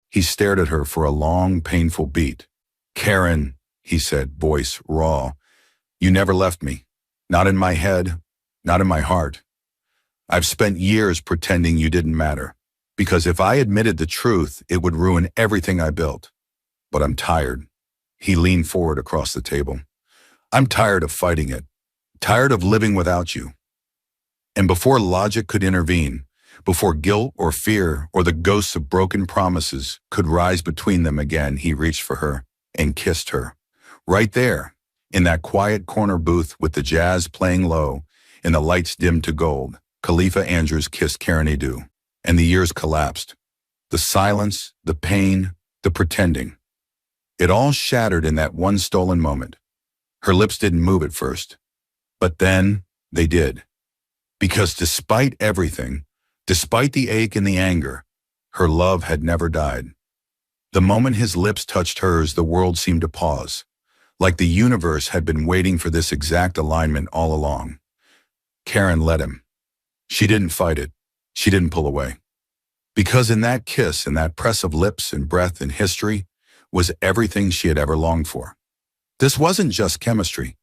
He stared at her for a long, painful beat. "Karen," he said, voice raw, "you never left me. Not in my head, not in my heart. I've spent years pretending you didn't matter, because if I admitted the truth, it would ruin everything I built. But I'm tired." He leaned forward across the table. "I'm tired of fighting it, tired of living without you." And before logic could intervene, before guilt or fear or the ghosts of broken promises could rise between them again, he reached for her and kissed her. Right there, in that quiet corner booth with the jazz playing low and the lights dimmed to gold, Khalifa Andrews kissed Karen Edu, and the years collapsed. The silence, the pain, the pretending. It all shattered in that one stolen moment. Her lips didn't move at first, but then they did. Because despite everything, despite the ache and the anger, her love had never died. The moment his lips touched hers, the world seemed to pause, like the universe had been waiting for this exact alignment all along. Karen let him. She didn't fight it. She didn't pull away. Because in that kiss, in that press of lips and breath and history, was everything she had ever longed for. This wasn't just chemistry.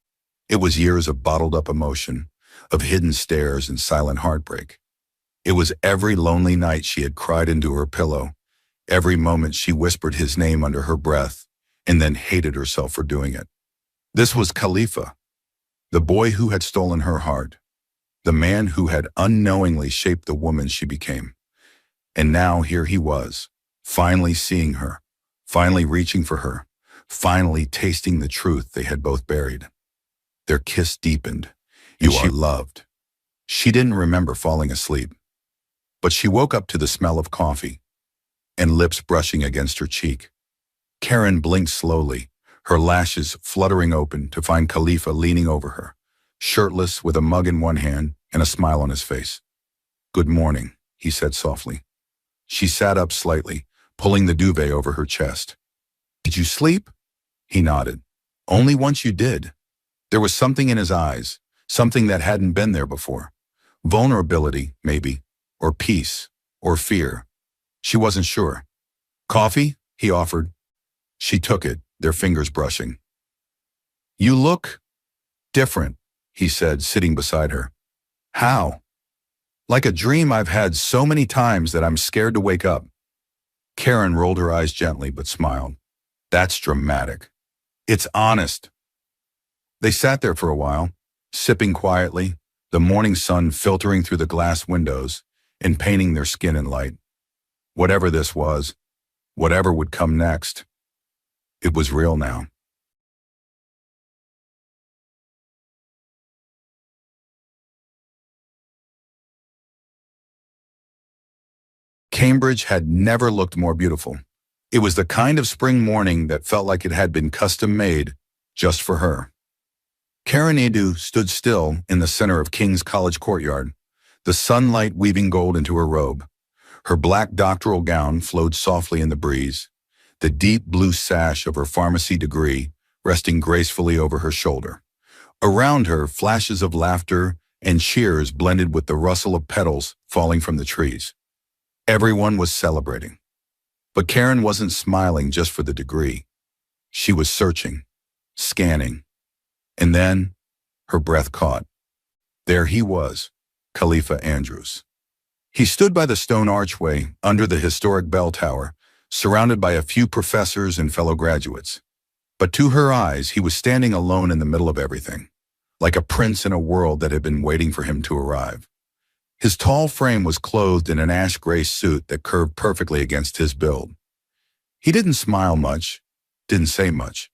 It was years of bottled-up emotion, of hidden stares and silent heartbreak. It was every lonely night she had cried into her pillow, every moment she whispered his name under her breath, and then hated herself for doing it. This was Khalifa, the boy who had stolen her heart, the man who had unknowingly shaped the woman she became. And now here he was, finally seeing her, finally reaching for her, finally tasting the truth they had both buried. Their kiss deepened, and she loved. She didn't remember falling asleep, but she woke up to the smell of coffee and lips brushing against her cheek. Karen blinked slowly, her lashes fluttering open to find Khalifa leaning over her, shirtless with a mug in one hand and a smile on his face. "Good morning," he said softly. She sat up slightly, pulling the duvet over her chest. "Did you sleep?" He nodded. "Only once you did." There was something in his eyes, something that hadn't been there before. Vulnerability, maybe, or peace, or fear. She wasn't sure. "Coffee?" he offered. She took it, their fingers brushing. "You look different," he said, sitting beside her. "How?" "Like a dream I've had so many times that I'm scared to wake up." Karen rolled her eyes gently but smiled. "That's dramatic. It's honest." They sat there for a while, sipping quietly, the morning sun filtering through the glass windows and painting their skin in light. Whatever this was, whatever would come next, it was real now. Cambridge had never looked more beautiful. It was the kind of spring morning that felt like it had been custom-made just for her. Karen Edu stood still in the center of King's College courtyard, the sunlight weaving gold into her robe. Her black doctoral gown flowed softly in the breeze, the deep blue sash of her pharmacy degree resting gracefully over her shoulder. Around her, flashes of laughter and cheers blended with the rustle of petals falling from the trees. Everyone was celebrating. But Karen wasn't smiling just for the degree. She was searching, scanning. And then, her breath caught. There he was, Khalifa Andrews. He stood by the stone archway under the historic bell tower, surrounded by a few professors and fellow graduates. But to her eyes, he was standing alone in the middle of everything, like a prince in a world that had been waiting for him to arrive. His tall frame was clothed in an ash-gray suit that curved perfectly against his build. He didn't smile much, didn't say much.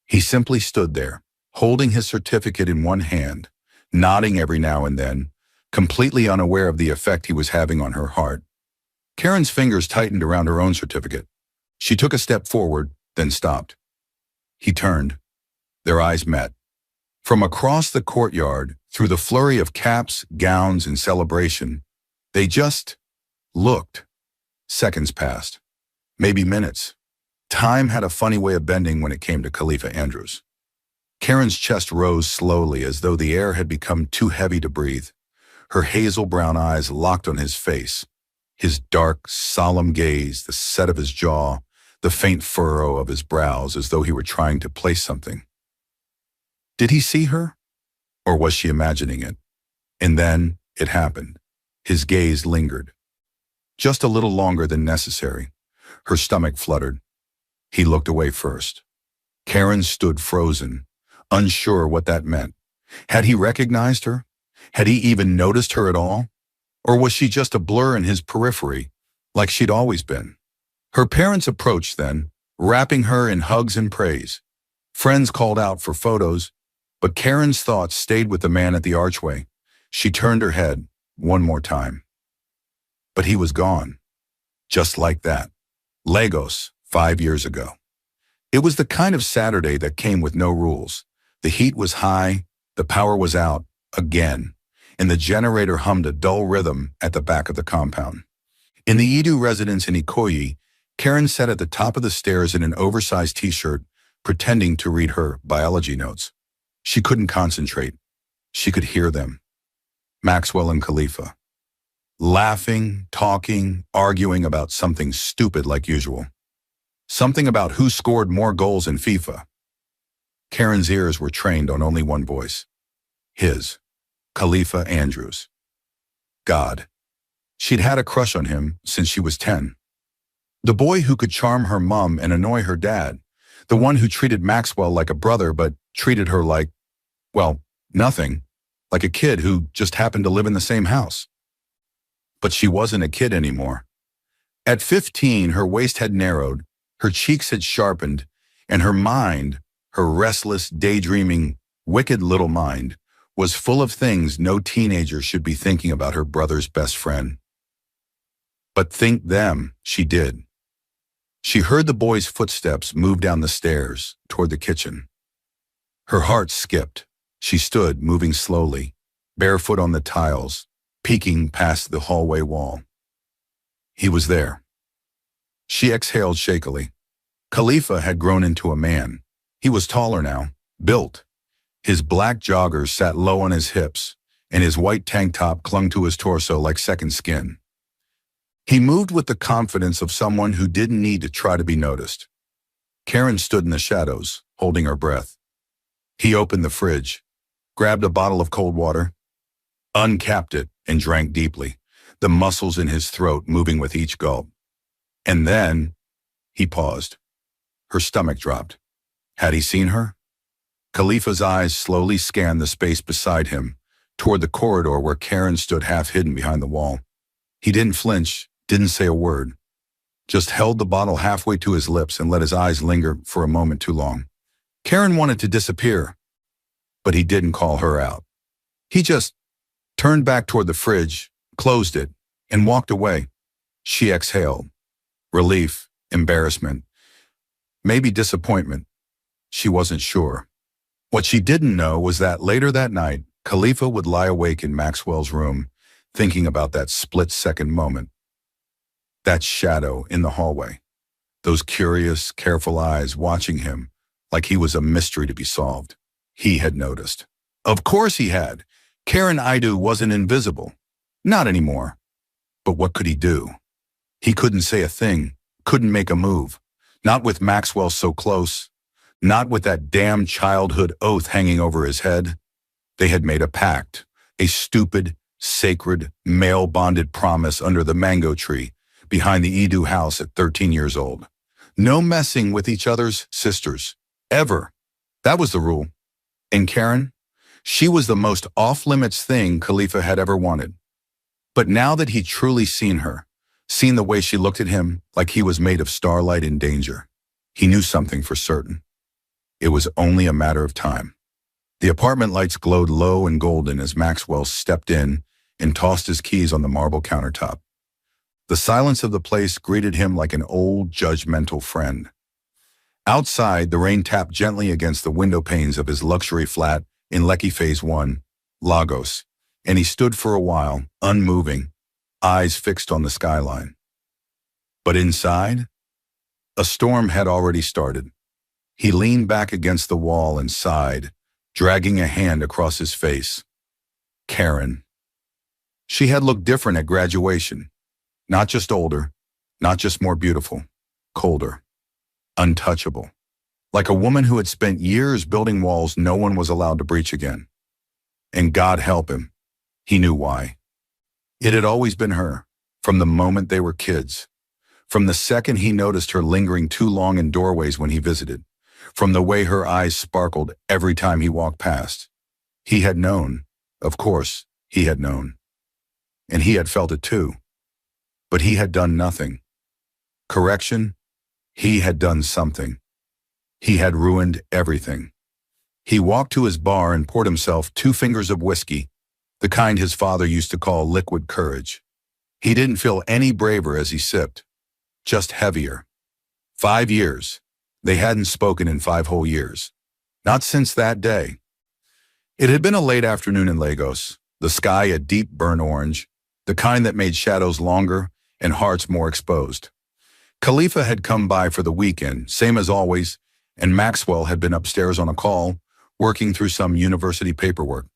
He simply stood there, holding his certificate in one hand, nodding every now and then, completely unaware of the effect he was having on her heart. Karen's fingers tightened around her own certificate. She took a step forward, then stopped. He turned. Their eyes met. From across the courtyard, through the flurry of caps, gowns, and celebration, they just looked. Seconds passed. Maybe minutes. Time had a funny way of bending when it came to Khalifa Andrews. Karen's chest rose slowly as though the air had become too heavy to breathe. Her hazel brown eyes locked on his face. His dark, solemn gaze, the set of his jaw, the faint furrow of his brows as though he were trying to place something. Did he see her? Or was she imagining it? And then it happened. His gaze lingered. Just a little longer than necessary. Her stomach fluttered. He looked away first. Karen stood frozen, unsure what that meant. Had he recognized her? Had he even noticed her at all? Or was she just a blur in his periphery, like she'd always been? Her parents approached then, wrapping her in hugs and praise. Friends called out for photos, but Karen's thoughts stayed with the man at the archway. She turned her head one more time. But he was gone. Just like that. Lagos, 5 years ago. It was the kind of Saturday that came with no rules. The heat was high, the power was out, again, and the generator hummed a dull rhythm at the back of the compound. In the Edu residence in Ikoyi, Karen sat at the top of the stairs in an oversized t-shirt, pretending to read her biology notes. She couldn't concentrate. She could hear them. Maxwell and Khalifa. Laughing, talking, arguing about something stupid like usual. Something about who scored more goals in FIFA. Karen's ears were trained on only one voice. His. Khalifa Andrews. God. She'd had a crush on him since she was 10. The boy who could charm her mom and annoy her dad. The one who treated Maxwell like a brother but treated her like, well, nothing. Like a kid who just happened to live in the same house. But she wasn't a kid anymore. At 15, her waist had narrowed, her cheeks had sharpened, and her mind, her restless, daydreaming, wicked little mind, was full of things no teenager should be thinking about her brother's best friend. But think them, she did. She heard the boy's footsteps move down the stairs toward the kitchen. Her heart skipped. She stood, moving slowly, barefoot on the tiles, peeking past the hallway wall. He was there. She exhaled shakily. Khalifa had grown into a man. He was taller now, built. His black joggers sat low on his hips, and his white tank top clung to his torso like second skin. He moved with the confidence of someone who didn't need to try to be noticed. Karen stood in the shadows, holding her breath. He opened the fridge, grabbed a bottle of cold water, uncapped it, and drank deeply, the muscles in his throat moving with each gulp. And then, he paused. Her stomach dropped. Had he seen her? Khalifa's eyes slowly scanned the space beside him, toward the corridor where Karen stood half hidden behind the wall. He didn't flinch, didn't say a word, just held the bottle halfway to his lips and let his eyes linger for a moment too long. Karen wanted to disappear, but he didn't call her out. He just turned back toward the fridge, closed it, and walked away. She exhaled. Relief, embarrassment, maybe disappointment. She wasn't sure. What she didn't know was that later that night, Khalifa would lie awake in Maxwell's room, thinking about that split-second moment. That shadow in the hallway. Those curious, careful eyes watching him like he was a mystery to be solved. He had noticed. Of course he had. Karen Idu wasn't invisible. Not anymore. But what could he do? He couldn't say a thing, couldn't make a move. Not with Maxwell so close. Not with that damn childhood oath hanging over his head. They had made a pact, a stupid, sacred, male-bonded promise under the mango tree behind the Edu house at 13 years old. No messing with each other's sisters. Ever. That was the rule. And Karen? She was the most off-limits thing Khalifa had ever wanted. But now that he'd truly seen her, seen the way she looked at him like he was made of starlight in danger, he knew something for certain. It was only a matter of time. The apartment lights glowed low and golden as Maxwell stepped in and tossed his keys on the marble countertop. The silence of the place greeted him like an old, judgmental friend. Outside, the rain tapped gently against the window panes of his luxury flat in Lekki Phase 1, Lagos, and he stood for a while, unmoving, eyes fixed on the skyline. But inside, a storm had already started. He leaned back against the wall and sighed, dragging a hand across his face. Karen. She had looked different at graduation. Not just older, not just more beautiful, colder, untouchable. Like a woman who had spent years building walls no one was allowed to breach again. And God help him, he knew why. It had always been her, from the moment they were kids. From the second he noticed her lingering too long in doorways when he visited. From the way her eyes sparkled every time he walked past. He had known, of course, he had known. And he had felt it too. But he had done nothing. Correction, he had done something. He had ruined everything. He walked to his bar and poured himself 2 fingers of whiskey, the kind his father used to call liquid courage. He didn't feel any braver as he sipped, just heavier. 5 years. They hadn't spoken in 5 whole years. Not since that day. It had been a late afternoon in Lagos, the sky a deep burnt orange, the kind that made shadows longer and hearts more exposed. Khalifa had come by for the weekend, same as always, and Maxwell had been upstairs on a call, working through some university paperwork.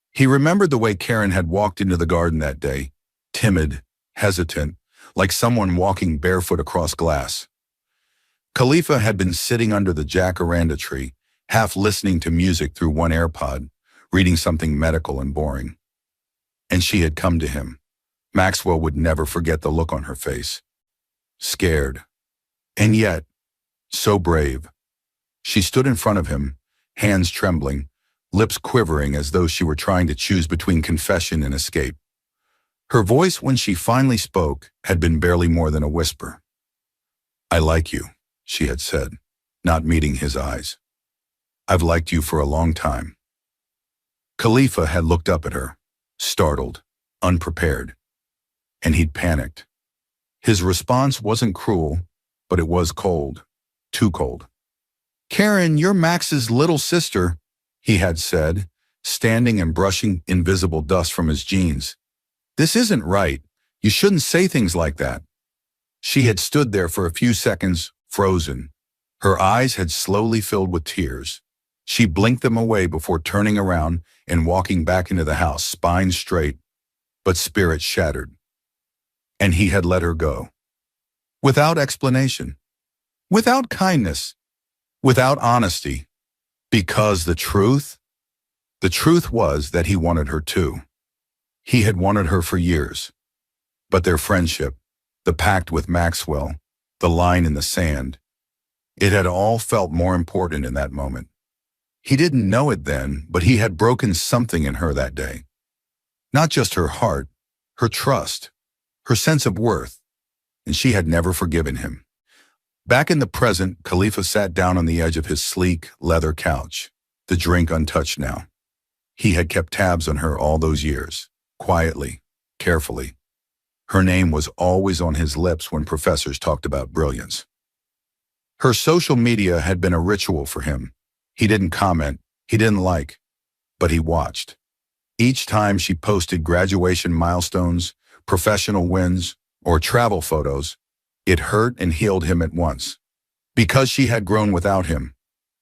He remembered the way Karen had walked into the garden that day, timid, hesitant, like someone walking barefoot across glass. Khalifa had been sitting under the jacaranda tree, half listening to music through one AirPod, reading something medical and boring. And she had come to him. Maxwell would never forget the look on her face. Scared. And yet, so brave. She stood in front of him, hands trembling, lips quivering as though she were trying to choose between confession and escape. Her voice, when she finally spoke, had been barely more than a whisper. "I like you," she had said, not meeting his eyes. "I've liked you for a long time." Khalifa had looked up at her, startled, unprepared, and he'd panicked. His response wasn't cruel, but it was cold, too cold. "Karen, you're Max's little sister," he had said, standing and brushing invisible dust from his jeans. "This isn't right. You shouldn't say things like that." She had stood there for a few seconds, frozen. Her eyes had slowly filled with tears. She blinked them away before turning around and walking back into the house, spine straight, but spirit shattered. And he had let her go. Without explanation. Without kindness. Without honesty. Because the truth was that he wanted her too. He had wanted her for years. But their friendship, the pact with Maxwell, the line in the sand, it had all felt more important in that moment. He didn't know it then, but he had broken something in her that day. Not just her heart, her trust, her sense of worth, and she had never forgiven him. Back in the present, Khalifa sat down on the edge of his sleek, leather couch, the drink untouched now. He had kept tabs on her all those years, quietly, carefully. Her name was always on his lips when professors talked about brilliance. Her social media had been a ritual for him. He didn't comment, he didn't like, but he watched. Each time she posted graduation milestones, professional wins, or travel photos, it hurt and healed him at once. Because she had grown without him,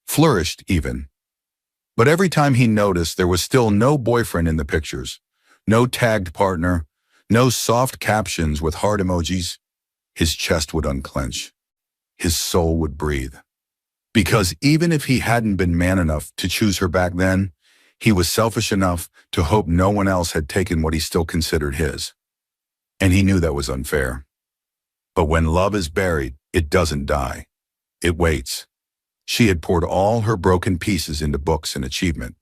flourished even. But every time he noticed there was still no boyfriend in the pictures, no tagged partner, no soft captions with heart emojis, his chest would unclench. His soul would breathe. Because even if he hadn't been man enough to choose her back then, he was selfish enough to hope no one else had taken what he still considered his. And he knew that was unfair. But when love is buried, it doesn't die. It waits. She had poured all her broken pieces into books and achievement.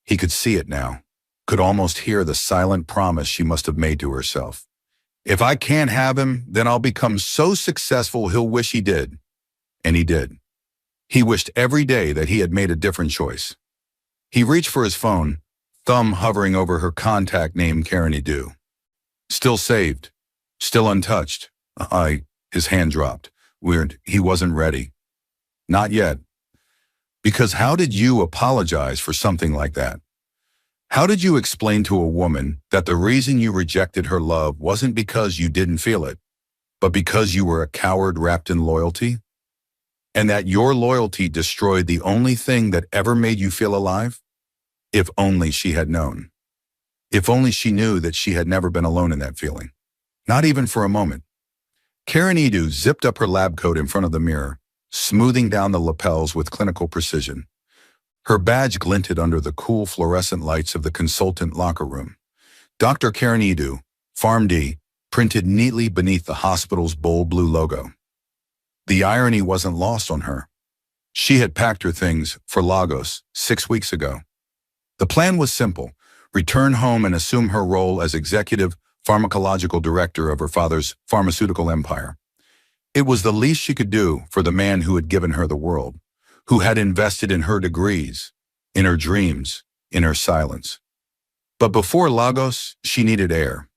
He could see it now, could almost hear the silent promise she must have made to herself. If I can't have him, then I'll become so successful he'll wish he did. And he did. He wished every day that he had made a different choice. He reached for his phone, thumb hovering over her contact name Karen Edu. Still saved. Still untouched. His hand dropped. Weird, he wasn't ready. Not yet. Because how did you apologize for something like that? How did you explain to a woman that the reason you rejected her love wasn't because you didn't feel it, but because you were a coward wrapped in loyalty? And that your loyalty destroyed the only thing that ever made you feel alive? If only she had known. If only she knew that she had never been alone in that feeling. Not even for a moment. Karen Edu zipped up her lab coat in front of the mirror, smoothing down the lapels with clinical precision. Her badge glinted under the cool fluorescent lights of the consultant locker room. Dr. Karen Edu, PharmD, printed neatly beneath the hospital's bold blue logo. The irony wasn't lost on her. She had packed her things for Lagos 6 weeks ago. The plan was simple: return home and assume her role as executive pharmacological director of her father's pharmaceutical empire. It was the least she could do for the man who had given her the world, who had invested in her degrees, in her dreams, in her silence. But before Lagos, she needed air.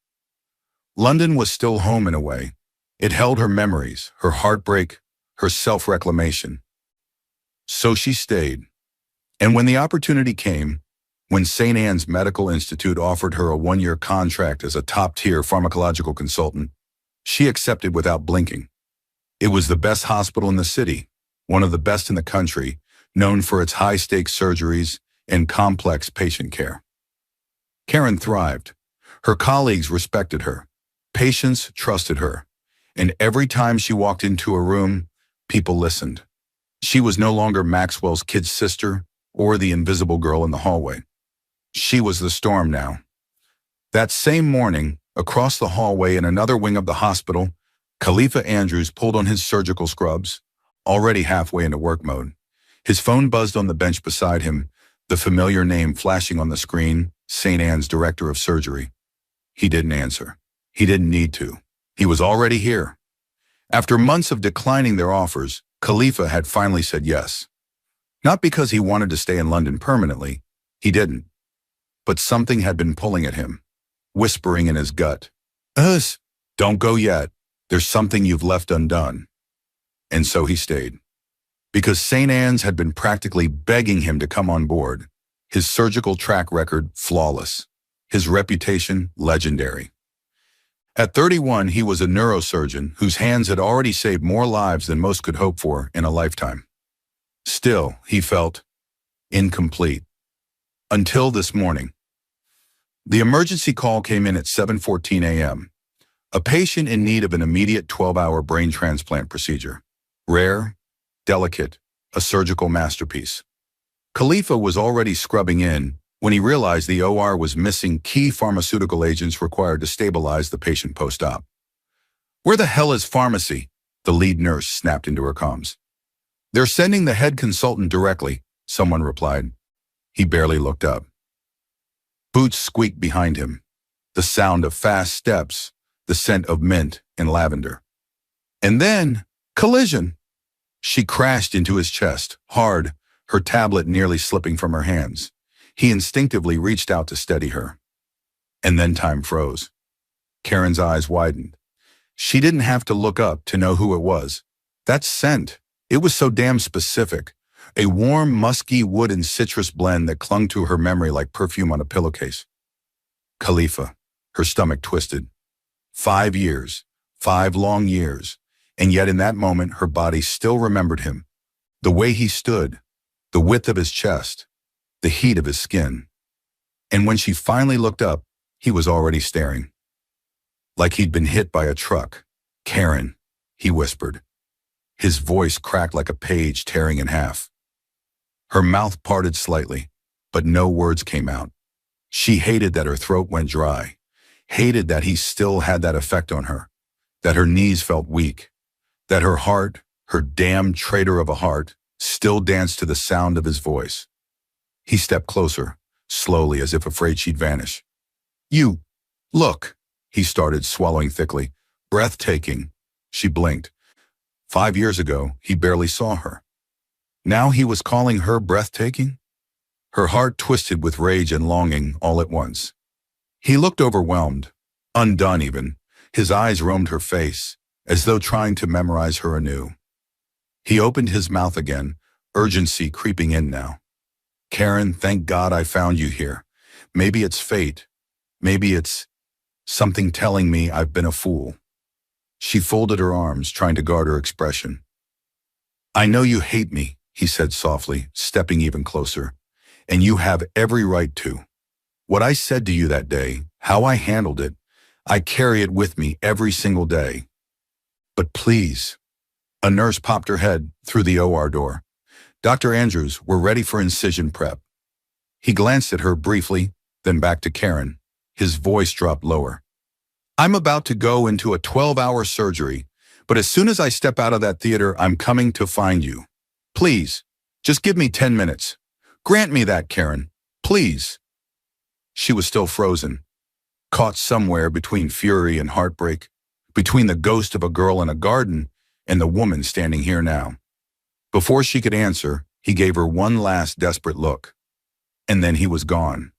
London was still home in a way. It held her memories, her heartbreak, her self-reclamation. So she stayed. And when the opportunity came, when St. Anne's Medical Institute offered her a 1-year contract as a top-tier pharmacological consultant, she accepted without blinking. It was the best hospital in the city, one of the best in the country, known for its high-stakes surgeries and complex patient care. Karen thrived. Her colleagues respected her. Patients trusted her. And every time she walked into a room, people listened. She was no longer Maxwell's kid sister or the invisible girl in the hallway. She was the storm now. That same morning, across the hallway in another wing of the hospital, Khalifa Andrews pulled on his surgical scrubs, already halfway into work mode. His phone buzzed on the bench beside him, the familiar name flashing on the screen, St. Anne's Director of Surgery. He didn't answer. He didn't need to. He was already here. After months of declining their offers, Khalifa had finally said yes. Not because he wanted to stay in London permanently. He didn't. But something had been pulling at him, whispering in his gut. Don't go yet. There's something you've left undone. And so he stayed. Because St. Anne's had been practically begging him to come on board. His surgical track record flawless. His reputation legendary. At 31, he was a neurosurgeon whose hands had already saved more lives than most could hope for in a lifetime. Still, he felt incomplete. Until this morning. The emergency call came in at 7:14 a.m. A patient in need of an immediate 12-hour brain transplant procedure. Rare, delicate, a surgical masterpiece. Khalifa was already scrubbing in when he realized the OR was missing key pharmaceutical agents required to stabilize the patient post-op. "Where the hell is pharmacy?" the lead nurse snapped into her comms. "They're sending the head consultant directly," someone replied. He barely looked up. Boots squeaked behind him, the sound of fast steps, the scent of mint and lavender. And then, collision. She crashed into his chest, hard, her tablet nearly slipping from her hands. He instinctively reached out to steady her. And then time froze. Karen's eyes widened. She didn't have to look up to know who it was. That scent, it was so damn specific. A warm, musky wood and citrus blend that clung to her memory like perfume on a pillowcase. Khalifa, her stomach twisted. 5 years, 5 long years, and yet in that moment her body still remembered him. The way he stood, the width of his chest, the heat of his skin. And when she finally looked up, he was already staring. Like he'd been hit by a truck. "Karen," he whispered. His voice cracked like a page tearing in half. Her mouth parted slightly, but no words came out. She hated that her throat went dry, hated that he still had that effect on her, that her knees felt weak, that her heart, her damn traitor of a heart, still danced to the sound of his voice. He stepped closer, slowly as if afraid she'd vanish. "You, look," he started, swallowing thickly. "Breathtaking." She blinked. 5 years ago, he barely saw her. Now he was calling her breathtaking? Her heart twisted with rage and longing all at once. He looked overwhelmed, undone even. His eyes roamed her face, as though trying to memorize her anew. He opened his mouth again, urgency creeping in now. "Karen, thank God I found you here. Maybe it's fate. Maybe it's something telling me I've been a fool." She folded her arms, trying to guard her expression. "I know you hate me," he said softly, stepping even closer. "And you have every right to. What I said to you that day, how I handled it, I carry it with me every single day. But please. A nurse popped her head through the OR door. Dr. Andrews, we're ready for incision prep. He glanced at her briefly, then back to Karen. His voice dropped lower. I'm about to go into a 12-hour surgery, but as soon as I step out of that theater, I'm coming to find you. Please, just give me 10 minutes. Grant me that, Karen. Please. She was still frozen, caught somewhere between fury and heartbreak, between the ghost of a girl in a garden and the woman standing here now. Before she could answer, he gave her one last desperate look. And then he was gone.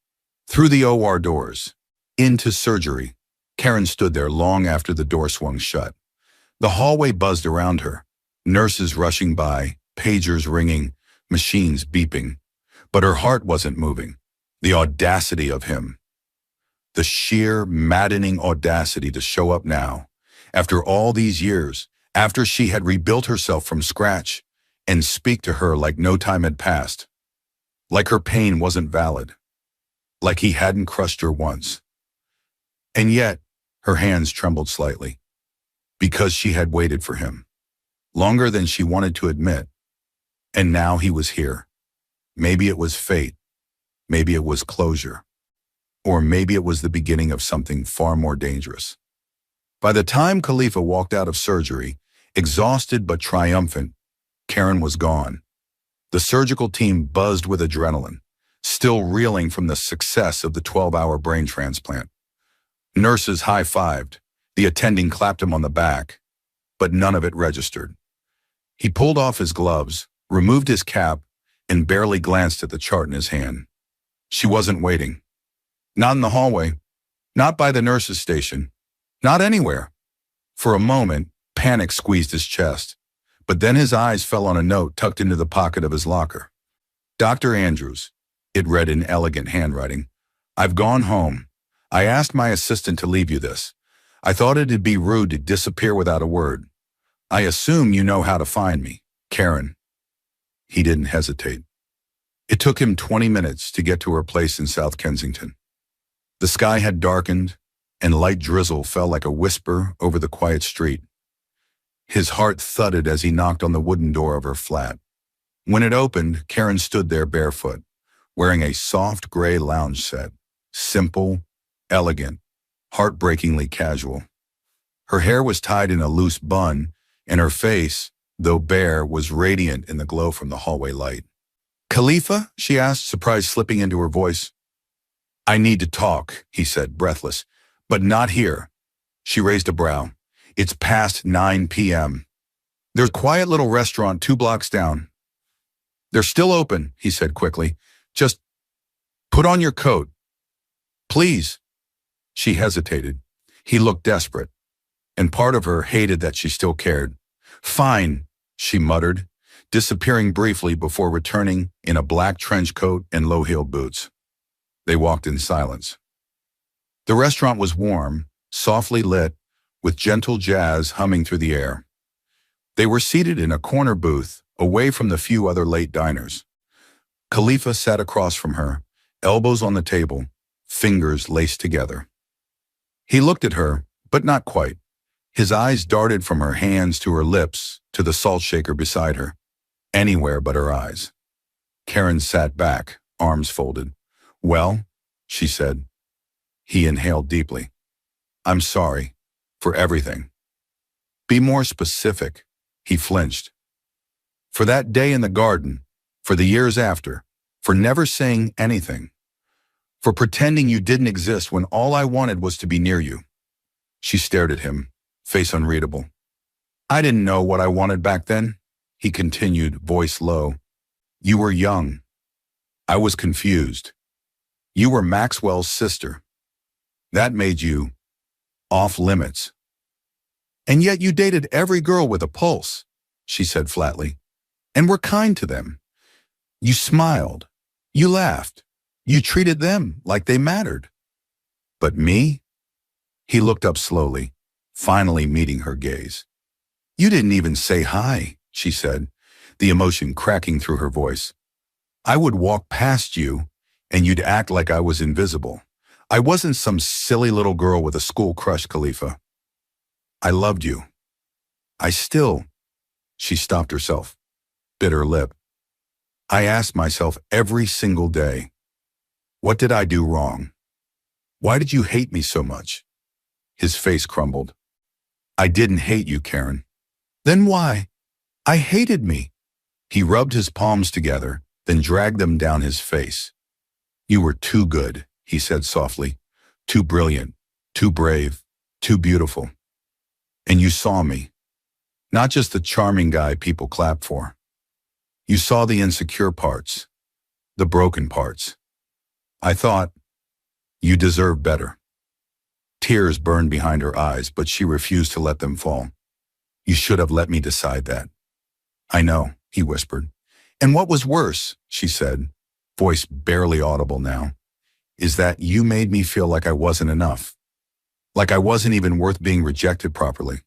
Through the OR doors, into surgery. Karen stood there long after the door swung shut. The hallway buzzed around her, nurses rushing by, pagers ringing, machines beeping. But her heart wasn't moving. The audacity of him. The sheer, maddening audacity to show up now, after all these years, after she had rebuilt herself from scratch, and speak to her like no time had passed. Like her pain wasn't valid. Like he hadn't crushed her once. And yet, her hands trembled slightly. Because she had waited for him. Longer than she wanted to admit. And now he was here. Maybe it was fate. Maybe it was closure. Or maybe it was the beginning of something far more dangerous. By the time Khalifa walked out of surgery, exhausted but triumphant, Karen was gone. The surgical team buzzed with adrenaline, still reeling from the success of the 12-hour brain transplant. Nurses high-fived, the attending clapped him on the back, but none of it registered. He pulled off his gloves, removed his cap, and barely glanced at the chart in his hand. She wasn't waiting. Not in the hallway, not by the nurse's station, not anywhere. For a moment, panic squeezed his chest, but then his eyes fell on a note tucked into the pocket of his locker. Dr. Andrews, it read in elegant handwriting. I've gone home. I asked my assistant to leave you this. I thought it'd be rude to disappear without a word. I assume you know how to find me, Karen. He didn't hesitate. It took him 20 minutes to get to her place in South Kensington. The sky had darkened, and light drizzle fell like a whisper over the quiet street. His heart thudded as he knocked on the wooden door of her flat. When it opened, Karen stood there barefoot, wearing a soft gray lounge set, simple, elegant, heartbreakingly casual. Her hair was tied in a loose bun, and her face, though bare, was radiant in the glow from the hallway light. Khalifa? She asked, surprise slipping into her voice. I need to talk, he said, breathless. But not here. She raised a brow. It's past 9 p.m. There's a quiet little restaurant 2 blocks down. They're still open, he said quickly. Just put on your coat. Please. She hesitated. He looked desperate, and part of her hated that she still cared. Fine, she muttered, disappearing briefly before returning in a black trench coat and low-heeled boots. They walked in silence. The restaurant was warm, softly lit, with gentle jazz humming through the air. They were seated in a corner booth, away from the few other late diners. Khalifa sat across from her, elbows on the table, fingers laced together. He looked at her, but not quite. His eyes darted from her hands to her lips, to the salt shaker beside her. Anywhere but her eyes. Karen sat back, arms folded. Well, she said. He inhaled deeply. I'm sorry. For everything. Be more specific. He flinched. For that day in the garden, for the years after, for never saying anything, for pretending you didn't exist when all I wanted was to be near you. She stared at him, face unreadable. I didn't know what I wanted back then, he continued, voice low. You were young. I was confused. You were Maxwell's sister. That made you off limits. And yet you dated every girl with a pulse, she said flatly, and were kind to them. You smiled. You laughed. You treated them like they mattered. But me? He looked up slowly, finally meeting her gaze. You didn't even say hi, she said, the emotion cracking through her voice. I would walk past you, and you'd act like I was invisible. I wasn't some silly little girl with a school crush, Khalifa. I loved you. I still, she stopped herself, bit her lip. I asked myself every single day, what did I do wrong? Why did you hate me so much? His face crumbled. I didn't hate you, Karen. Then why? I hated me. He rubbed his palms together, then dragged them down his face. You were too good, he said softly. Too brilliant, too brave, too beautiful. And you saw me. Not just the charming guy people clap for. You saw the insecure parts, the broken parts. I thought, you deserve better. Tears burned behind her eyes, but she refused to let them fall. You should have let me decide that. I know, he whispered. And what was worse, she said, voice barely audible now, is that you made me feel like I wasn't enough. Like I wasn't even worth being rejected properly.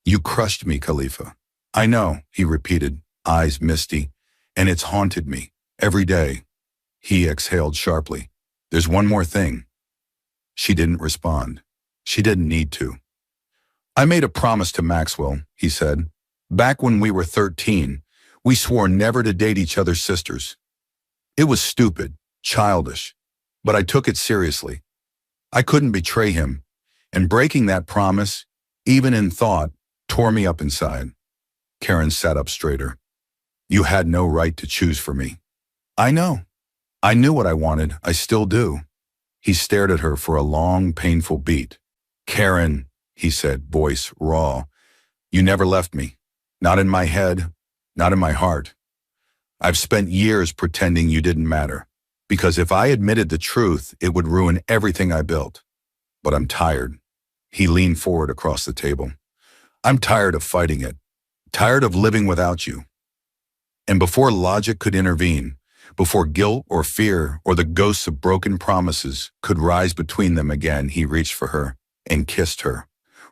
You crushed me, Khalifa. I know, he repeated, eyes misty, and it's haunted me, every day. He exhaled sharply. There's one more thing. She didn't respond. She didn't need to. I made a promise to Maxwell, he said. Back when we were 13, we swore never to date each other's sisters. It was stupid, childish, but I took it seriously. I couldn't betray him, and breaking that promise, even in thought, tore me up inside. Karen sat up straighter. You had no right to choose for me. I know. I knew what I wanted. I still do. He stared at her for a long, painful beat. Karen, he said, voice raw, you never left me. Not in my head, not in my heart. I've spent years pretending you didn't matter, because if I admitted the truth, it would ruin everything I built. But I'm tired. He leaned forward across the table. I'm tired of fighting it, tired of living without you. And before logic could intervene, before guilt or fear or the ghosts of broken promises could rise between them again, he reached for her and kissed her.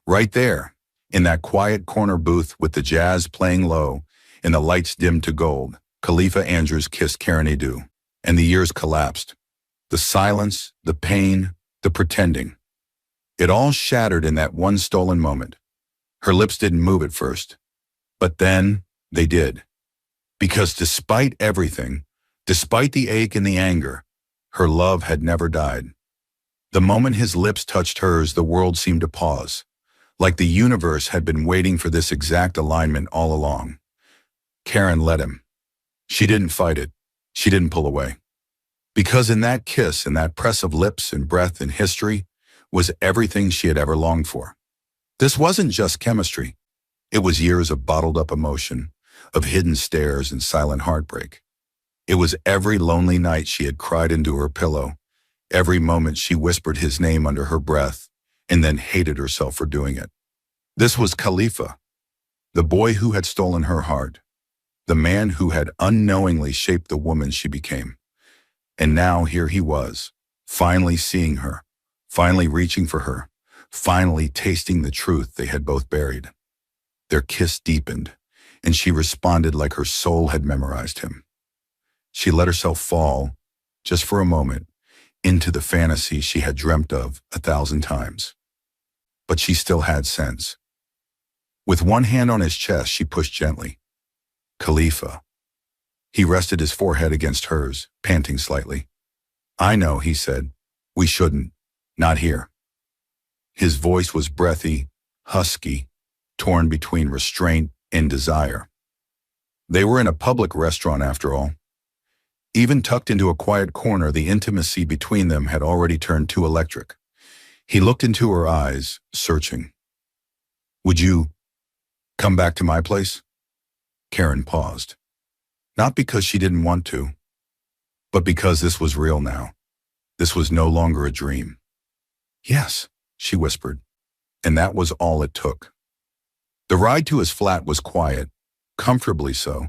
Right there, in that quiet corner booth with the jazz playing low and the lights dimmed to gold, Khalifa Andrews kissed Karen Adu, and the years collapsed. The silence, the pain, the pretending. It all shattered in that one stolen moment. Her lips didn't move at first, but then they did. Because despite everything, despite the ache and the anger, her love had never died. The moment his lips touched hers, the world seemed to pause, like the universe had been waiting for this exact alignment all along. Karen let him. She didn't fight it. She didn't pull away. Because in that kiss and that press of lips and breath and history was everything she had ever longed for. This wasn't just chemistry. It was years of bottled up emotion, of hidden stares and silent heartbreak. It was every lonely night she had cried into her pillow, every moment she whispered his name under her breath and then hated herself for doing it. This was Khalifa, the boy who had stolen her heart, the man who had unknowingly shaped the woman she became. And now here he was, finally seeing her, finally reaching for her, finally tasting the truth they had both buried. Their kiss deepened, and she responded like her soul had memorized him. She let herself fall, just for a moment, into the fantasy she had dreamt of 1,000 times. But she still had sense. With one hand on his chest, she pushed gently. Khalifa. He rested his forehead against hers, panting slightly. I know, he said. We shouldn't. Not here. His voice was breathy, husky, torn between restraint and desire. They were in a public restaurant after all. Even tucked into a quiet corner, the intimacy between them had already turned too electric. He looked into her eyes, searching. Would you come back to my place? Karen paused. Not because she didn't want to, but because this was real now. This was no longer a dream. Yes, she whispered, and that was all it took. The ride to his flat was quiet, comfortably so.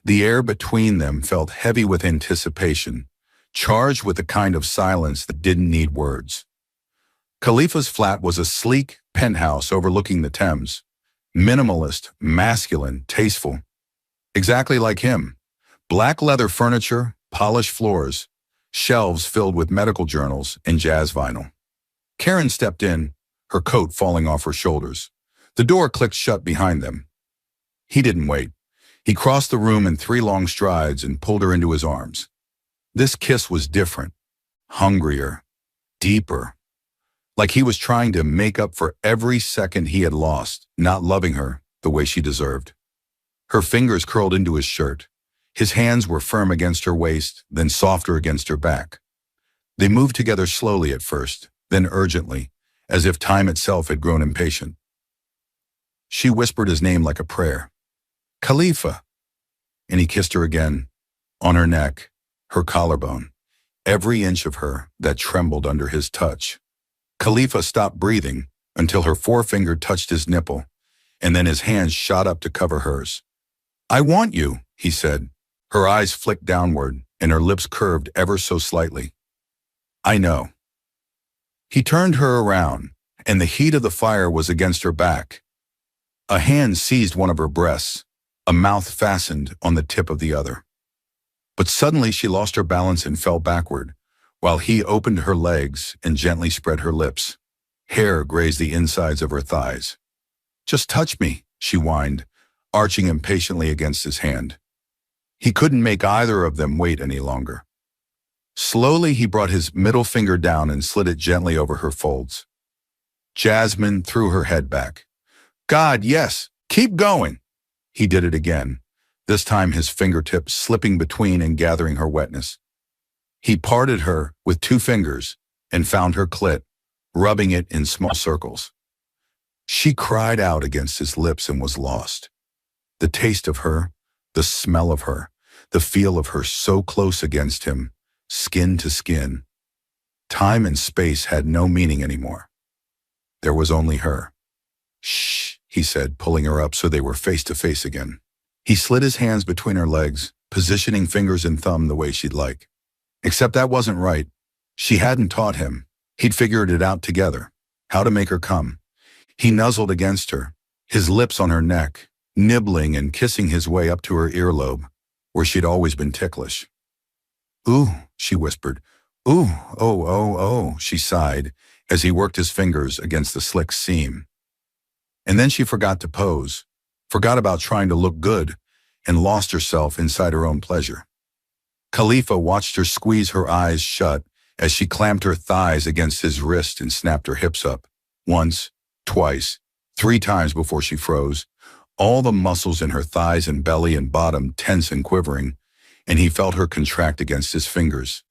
The air between them felt heavy with anticipation, charged with the kind of silence that didn't need words. Khalifa's flat was a sleek penthouse overlooking the Thames. Minimalist, masculine, tasteful. Exactly like him. Black leather furniture, polished floors, shelves filled with medical journals and jazz vinyl. Karen stepped in, her coat falling off her shoulders. The door clicked shut behind them. He didn't wait. He crossed the room in 3 long strides and pulled her into his arms. This kiss was different, hungrier, deeper, like he was trying to make up for every second he had lost, not loving her the way she deserved. Her fingers curled into his shirt. His hands were firm against her waist, then softer against her back. They moved together slowly at first, then urgently, as if time itself had grown impatient. She whispered his name like a prayer. Khalifa. And he kissed her again, on her neck, her collarbone, every inch of her that trembled under his touch. Khalifa stopped breathing until her forefinger touched his nipple, and then his hands shot up to cover hers. I want you, he said. Her eyes flicked downward, and her lips curved ever so slightly. I know. He turned her around, and the heat of the fire was against her back. A hand seized one of her breasts, a mouth fastened on the tip of the other. But suddenly she lost her balance and fell backward, while he opened her legs and gently spread her lips. Hair grazed the insides of her thighs. Just touch me, she whined, arching impatiently against his hand. He couldn't make either of them wait any longer. Slowly he brought his middle finger down and slid it gently over her folds. Jasmine threw her head back. God, yes, keep going. He did it again, this time his fingertips slipping between and gathering her wetness. He parted her with 2 fingers and found her clit, rubbing it in small circles. She cried out against his lips and was lost. The taste of her, the smell of her, the feel of her so close against him, skin to skin. Time and space had no meaning anymore. There was only her. Shh, he said, pulling her up so they were face to face again. He slid his hands between her legs, positioning fingers and thumb the way she'd like. Except that wasn't right. She hadn't taught him. He'd figured it out together, how to make her come. He nuzzled against her, his lips on her neck, nibbling and kissing his way up to her earlobe, where she'd always been ticklish. Ooh, she whispered. Ooh, oh, she sighed as he worked his fingers against the slick seam. And then she forgot to pose, forgot about trying to look good, and lost herself inside her own pleasure. Khalifa watched her squeeze her eyes shut as she clamped her thighs against his wrist and snapped her hips up. Once, twice, 3 times before she froze, all the muscles in her thighs and belly and bottom tense and quivering, and he felt her contract against his fingers.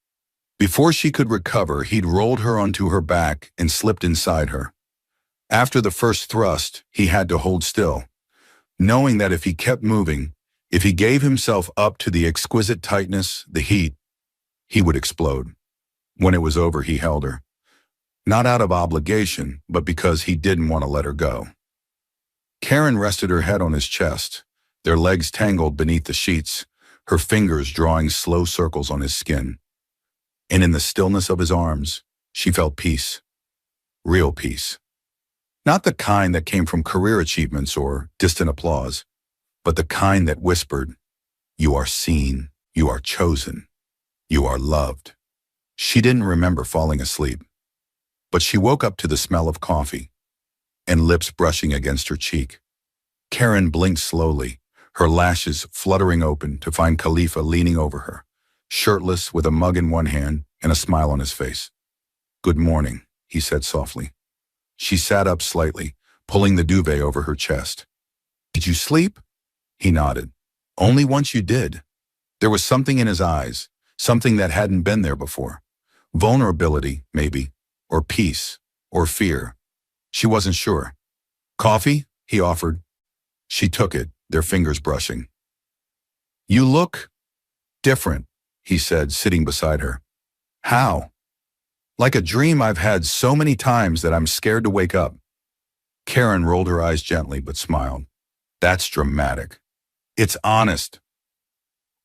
Before she could recover, he'd rolled her onto her back and slipped inside her. After the first thrust, he had to hold still, knowing that if he kept moving, if he gave himself up to the exquisite tightness, the heat, he would explode. When it was over, he held her. Not out of obligation, but because he didn't want to let her go. Karen rested her head on his chest, their legs tangled beneath the sheets, her fingers drawing slow circles on his skin. And in the stillness of his arms, she felt peace. Real peace. Not the kind that came from career achievements or distant applause, but the kind that whispered, you are seen, you are chosen, you are loved. She didn't remember falling asleep, but she woke up to the smell of coffee and lips brushing against her cheek. Karen blinked slowly, her lashes fluttering open to find Khalifa leaning over her, shirtless with a mug in one hand and a smile on his face. Good morning, he said softly. She sat up slightly, pulling the duvet over her chest. Did you sleep? He nodded. Only once you did. There was something in his eyes, something that hadn't been there before. Vulnerability, maybe, or peace, or fear. She wasn't sure. Coffee? He offered. She took it, their fingers brushing. You look different, he said, sitting beside her. How? Like a dream I've had so many times that I'm scared to wake up. Karen rolled her eyes gently but smiled. That's dramatic. It's honest.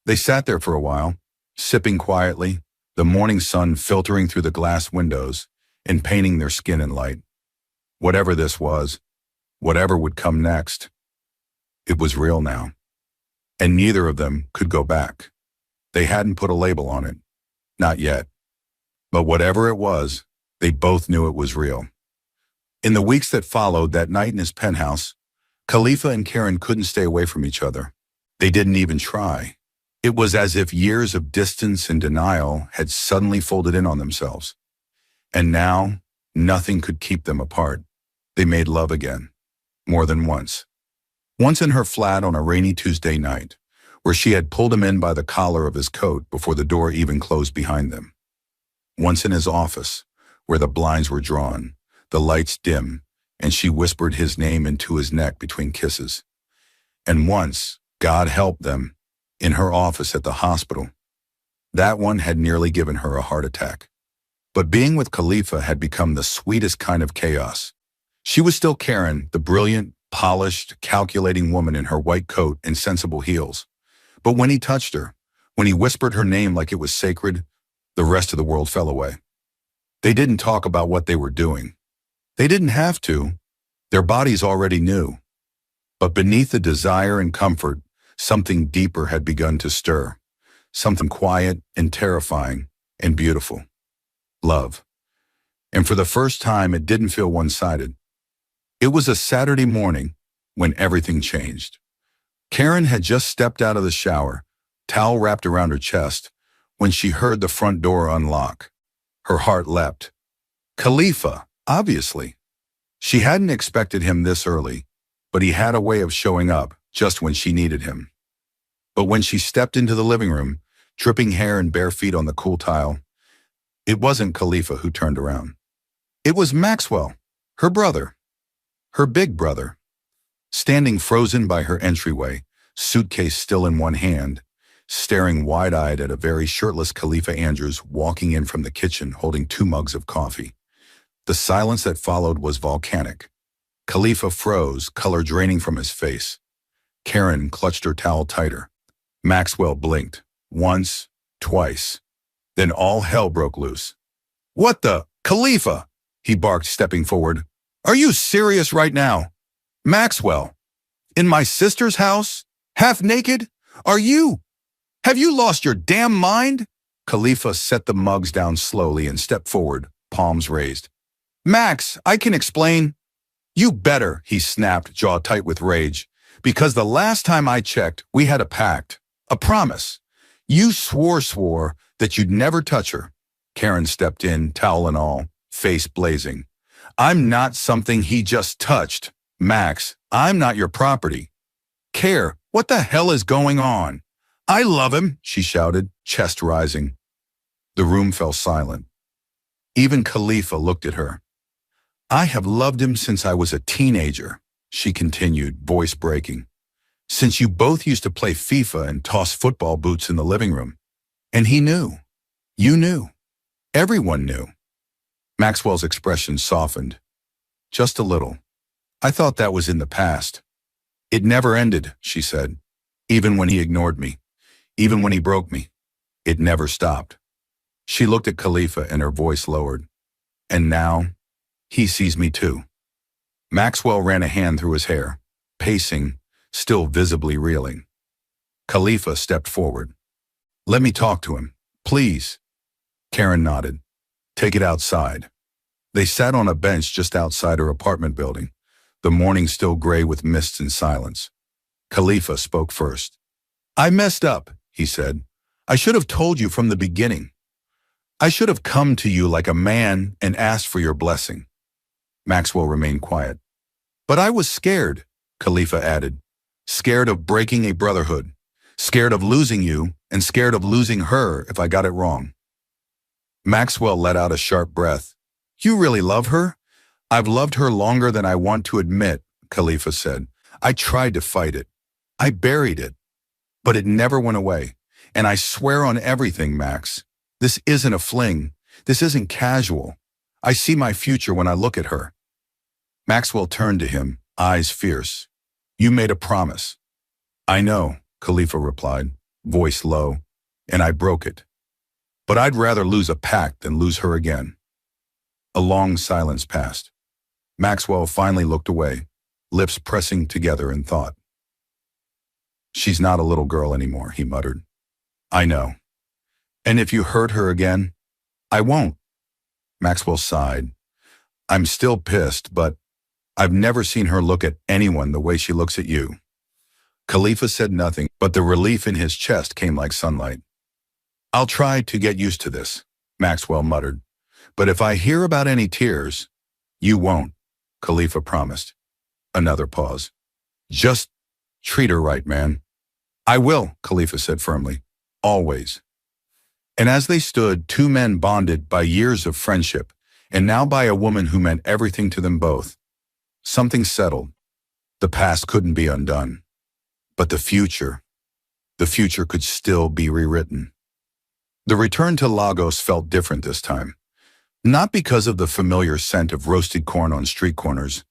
They sat there for a while, sipping quietly, the morning sun filtering through the glass windows and painting their skin in light. Whatever this was, whatever would come next, it was real now. And neither of them could go back. They hadn't put a label on it. Not yet. But whatever it was, they both knew it was real. In the weeks that followed that night in his penthouse, Khalifa and Karen couldn't stay away from each other. They didn't even try. It was as if years of distance and denial had suddenly folded in on themselves. And now, nothing could keep them apart. They made love again, more than once. Once in her flat on a rainy Tuesday night, where she had pulled him in by the collar of his coat before the door even closed behind them. Once in his office, where the blinds were drawn, the lights dim, and she whispered his name into his neck between kisses. And once, God help them, in her office at the hospital. That one had nearly given her a heart attack. But being with Khalifa had become the sweetest kind of chaos. She was still Karen, the brilliant, polished, calculating woman in her white coat and sensible heels. But when he touched her, when he whispered her name like it was sacred, the rest of the world fell away. They didn't talk about what they were doing. They didn't have to. Their bodies already knew. But beneath the desire and comfort, something deeper had begun to stir. Something quiet and terrifying and beautiful. Love. And for the first time, it didn't feel one-sided. It was a Saturday morning when everything changed. Karen had just stepped out of the shower, towel wrapped around her chest, when she heard the front door unlock. Her heart leapt. Khalifa, obviously. She hadn't expected him this early, but he had a way of showing up just when she needed him. But when she stepped into the living room, dripping hair and bare feet on the cool tile, it wasn't Khalifa who turned around. It was Maxwell, her brother, her big brother, standing frozen by her entryway, suitcase still in one hand, staring wide-eyed at a very shirtless Khalifa Andrews walking in from the kitchen holding 2 mugs of coffee. The silence that followed was volcanic. Khalifa froze, color draining from his face. Karen clutched her towel tighter. Maxwell blinked, once, twice. Then all hell broke loose. "What the? Khalifa!" he barked, stepping forward. "Are you serious right now? Maxwell, in my sister's house? Half naked? Have you lost your damn mind?" Khalifa set the mugs down slowly and stepped forward, palms raised. "Max, I can explain." "You better," he snapped, jaw tight with rage. "Because the last time I checked, we had a pact, a promise. You swore that you'd never touch her." Karen stepped in, towel and all, face blazing. "I'm not something he just touched. Max, I'm not your property." "Care, what the hell is going on?" "I love him," she shouted, chest rising. The room fell silent. Even Khalifa looked at her. "I have loved him since I was a teenager," she continued, voice breaking. "Since you both used to play FIFA and toss football boots in the living room. And he knew. You knew. Everyone knew." Maxwell's expression softened. "Just a little. I thought that was in the past." "It never ended," she said. "Even when he ignored me. Even when he broke me. It never stopped." She looked at Khalifa and her voice lowered. "And now, he sees me too." Maxwell ran a hand through his hair, pacing, still visibly reeling. Khalifa stepped forward. "Let me talk to him, please." Karen nodded. "Take it outside." They sat on a bench just outside her apartment building, the morning still gray with mists and silence. Khalifa spoke first. "I messed up," he said. "I should have told you from the beginning. I should have come to you like a man and asked for your blessing." Maxwell remained quiet. "But I was scared," Khalifa added. "Scared of breaking a brotherhood. Scared of losing you, and scared of losing her if I got it wrong." Maxwell let out a sharp breath. "You really love her?" "I've loved her longer than I want to admit," Khalifa said. "I tried to fight it. I buried it. But it never went away. And I swear on everything, Max. This isn't a fling. This isn't casual. I see my future when I look at her." Maxwell turned to him, eyes fierce. "You made a promise." "I know," Khalifa replied, voice low, "and I broke it. But I'd rather lose a pact than lose her again." A long silence passed. Maxwell finally looked away, lips pressing together in thought. "She's not a little girl anymore," he muttered. "I know. And if you hurt her again—" "I won't," Maxwell sighed. I'm still pissed, but I've never seen her look at anyone the way she looks at you. Khalifa said nothing, but the relief in his chest came like sunlight. I'll try to get used to this, Maxwell muttered. But if I hear about any tears, you won't, Khalifa promised. Another pause. Just treat her right, man. I will, Khalifa said firmly. Always. And as they stood, two men bonded by years of friendship, and now by a woman who meant everything to them both, something settled. The past couldn't be undone. But the future could still be rewritten. The return to Lagos felt different this time. Not because of the familiar scent of roasted corn on street corners,